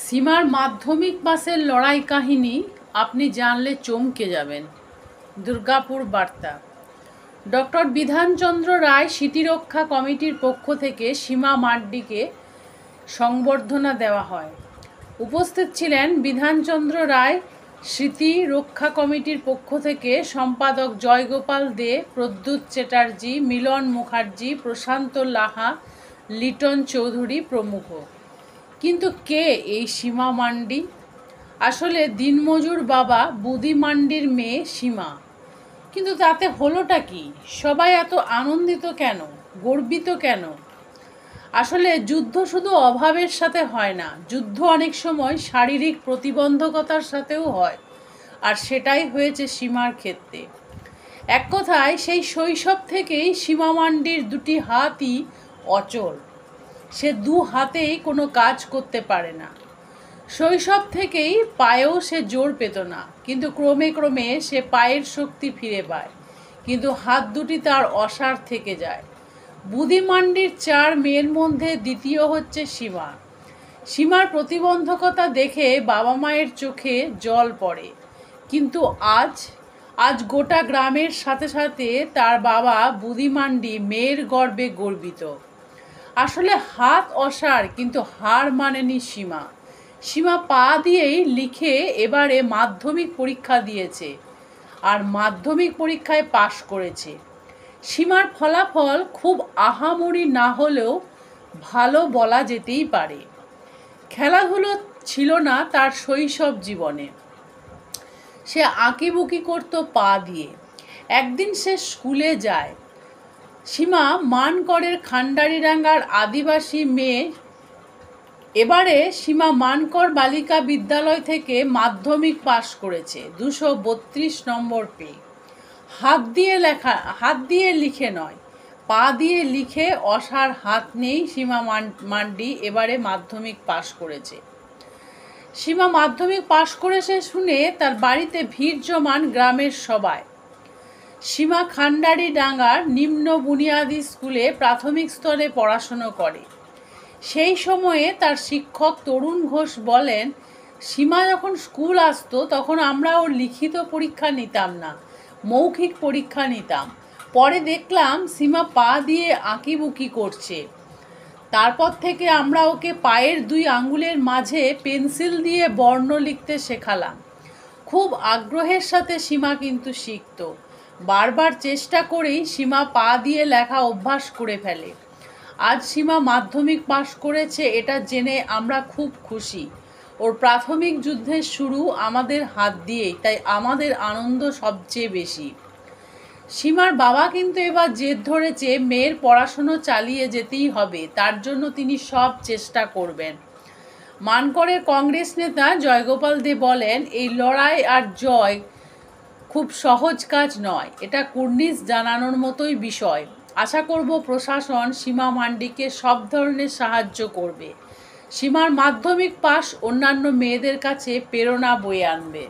সীমার মাধ্যমিক পাসের লড়াই কাহিনী আপনি জানলে চমকে যাবেন। দুর্গাপুর বার্তা। ডক্টর বিধানচন্দ্র রায় স্মৃতিরক্ষা কমিটির পক্ষ থেকে সীমা মান্ডিকে সংবর্ধনা দেওয়া হয়। উপস্থিত ছিলেন বিধানচন্দ্র রায় স্মৃতি রক্ষা কমিটির পক্ষ থেকে সম্পাদক জয়গোপাল দে, প্রদ্যুৎ চ্যাটার্জি, মিলন মুখার্জি, প্রশান্ত লাহা, লিটন চৌধুরী প্রমুখ। কিন্তু কে এই সীমা মান্ডি? আসলে দিনমজুর বাবা বুদি মান্ডির মেয়ে সীমা। কিন্তু তাতে হলোটা কি? সবাই এত আনন্দিত কেন, গর্বিত কেন? আসলে যুদ্ধ শুধু অভাবের সাথে হয় না, যুদ্ধ অনেক সময় শারীরিক প্রতিবন্ধকতার সাথেও হয়। আর সেটাই হয়েছে সীমার ক্ষেত্রে। এক কথায় সেই শৈশব থেকেই সীমা মান্ডির দুটি হাতই অচল। সে দু হাতেই কোনো কাজ করতে পারে না। শৈশব থেকেই পায়েও সে জোর পেত না, কিন্তু ক্রমে ক্রমে সে পায়ের শক্তি ফিরে পায়, কিন্তু হাত দুটি তার অসাড় থেকে যায়। বুদি মান্ডির 4 মেয়ের মধ্যে দ্বিতীয় হচ্ছে সীমা। সীমার প্রতিবন্ধকতা দেখে বাবা মায়ের চোখে জল পড়ে, কিন্তু আজ গোটা গ্রামের সাথে সাথে তার বাবা বুদি মান্ডি মেয়ের গর্বে গর্বিত। আসলে হাত অসাড়, কিন্তু হার মানেনি সীমা। সীমা পা দিয়েই লিখে এবারে মাধ্যমিক পরীক্ষা দিয়েছে, আর মাধ্যমিক পরীক্ষায় পাশ করেছে। সীমার ফলাফল খুব আহামরি না হলেও ভালো বলা যেতেই পারে। খেলাধুলো ছিল না তার শৈশব জীবনে। সে আঁকিবুকি করত পা দিয়ে। একদিন সে স্কুলে যায়। সীমা মানকরের খান্ডারিডাঙ্গার আদিবাসী মেয়ে। এবারে সীমা মানকর বালিকা বিদ্যালয় থেকে মাধ্যমিক পাশ করেছে 232 নম্বর পেয়ে। হাত দিয়ে লিখে নয়, পা দিয়ে লিখে অসাড় হাত নেই সীমা মান্ডি এবারে মাধ্যমিক পাশ করেছে। সীমা মাধ্যমিক পাশ করেছে শুনে তার বাড়িতে ভিড় জমান গ্রামের সবাই। সীমা খান্ডারিডাঙ্গার নিম্ন বুনিয়াদী স্কুলে প্রাথমিক স্তরে পড়াশুনো করে। সেই সময়ে তার শিক্ষক তরুণ ঘোষ বলেন, সীমা যখন স্কুল আসতো তখন আমরা ওর লিখিত পরীক্ষা নিতাম না, মৌখিক পরীক্ষা নিতাম। পরে দেখলাম সীমা পা দিয়ে আঁকিবুকি করছে। তারপর থেকে আমরা ওকে পায়ের 2 আঙ্গুলের মাঝে পেন্সিল দিয়ে বর্ণ লিখতে শেখালাম। খুব আগ্রহের সাথে সীমা কিন্তু শিখত। বারবার চেষ্টা করেই সীমা পা দিয়ে লেখা অভ্যাস করে ফেলে। আজ সীমা মাধ্যমিক পাশ করেছে, এটা জেনে আমরা খুব খুশি। ওর প্রাথমিক যুদ্ধের শুরু আমাদের হাত দিয়েই, তাই আমাদের আনন্দ সবচেয়ে বেশি। সীমার বাবা কিন্তু এবার জেদ ধরেছে মেয়ের পড়াশুনো চালিয়ে যেতেই হবে, তার জন্য তিনি সব চেষ্টা করবেন। মানকরের কংগ্রেস নেতা জয়গোপাল দে বলেন, এই লড়াই আর জয় খুব সহজ কাজ নয়, এটা কুর্নিশ জানানোর মতোই বিষয়। আশা করব প্রশাসন সীমা মান্ডিকে সব ধরনের সাহায্য করবে। সীমার মাধ্যমিক পাশ অন্যান্য মেয়েদের কাছে প্রেরণা বয়ে আনবে।